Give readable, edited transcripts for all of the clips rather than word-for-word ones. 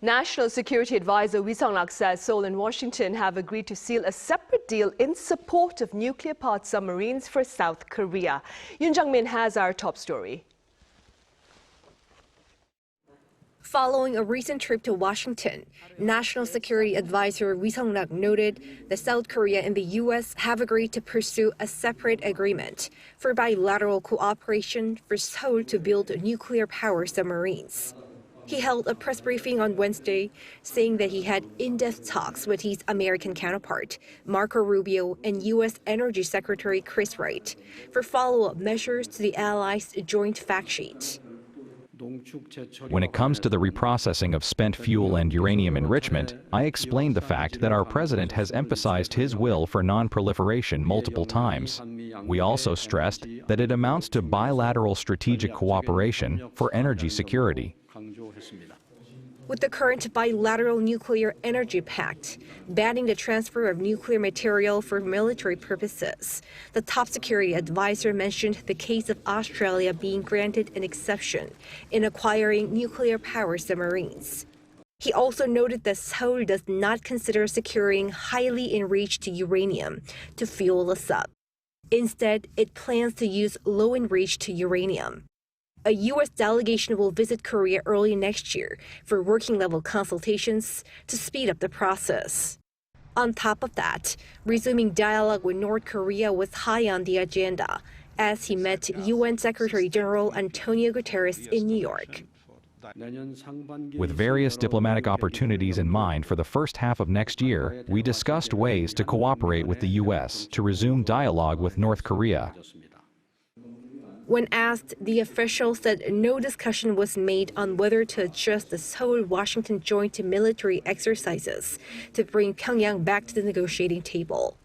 National Security Adviser Wi Sung-lac says Seoul and Washington have agreed to seal a separate deal in support of nuclear-powered submarines for South Korea. Yoon Jung-min has our top story. Following a recent trip to Washington, National Security Adviser Wi Sung-lac noted that South Korea and the U.S. have agreed to pursue a separate agreement for bilateral cooperation for Seoul to build nuclear-powered submarines. He held a press briefing on Wednesday, saying that he had in-depth talks with his American counterpart, Marco Rubio and U.S. Energy Secretary Chris Wright, for follow-up measures to the allies' joint fact sheet. When it comes to the reprocessing of spent fuel and uranium enrichment, I explained the fact that our president has emphasized his will for non-proliferation multiple times. We also stressed that it amounts to bilateral strategic cooperation for energy security. With the current bilateral nuclear energy pact, banning the transfer of nuclear material for military purposes, the top security advisor mentioned the case of Australia being granted an exception in acquiring nuclear-powered submarines. He also noted that Seoul does not consider securing highly enriched uranium to fuel a sub. Instead, it plans to use low-enriched uranium. A U.S. delegation will visit Korea early next year for working-level consultations to speed up the process. On top of that, resuming dialogue with North Korea was high on the agenda as he met UN Secretary General Antonio Guterres in New York. With various diplomatic opportunities in mind for the first half of next year, we discussed ways to cooperate with the U.S. to resume dialogue with North Korea. When asked, the official said no discussion was made on whether to adjust the Seoul-Washington joint military exercises to bring Pyongyang back to the negotiating table.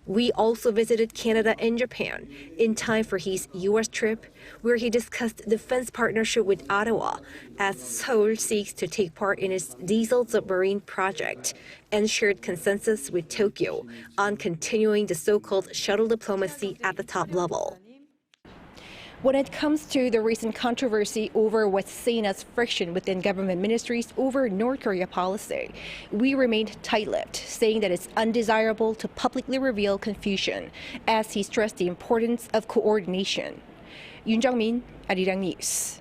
We also visited Canada and Japan in time for his U.S. trip, where he discussed defense partnership with Ottawa as Seoul seeks to take part in its diesel submarine project, and shared consensus with Tokyo on continuing the so-called shuttle diplomacy at the top level. When it comes to the recent controversy over what's seen as friction within government ministries over North Korea policy, we remained tight-lipped, saying that it's undesirable to publicly reveal confusion, as he stressed the importance of coordination. Yoon Jung-min, Arirang News.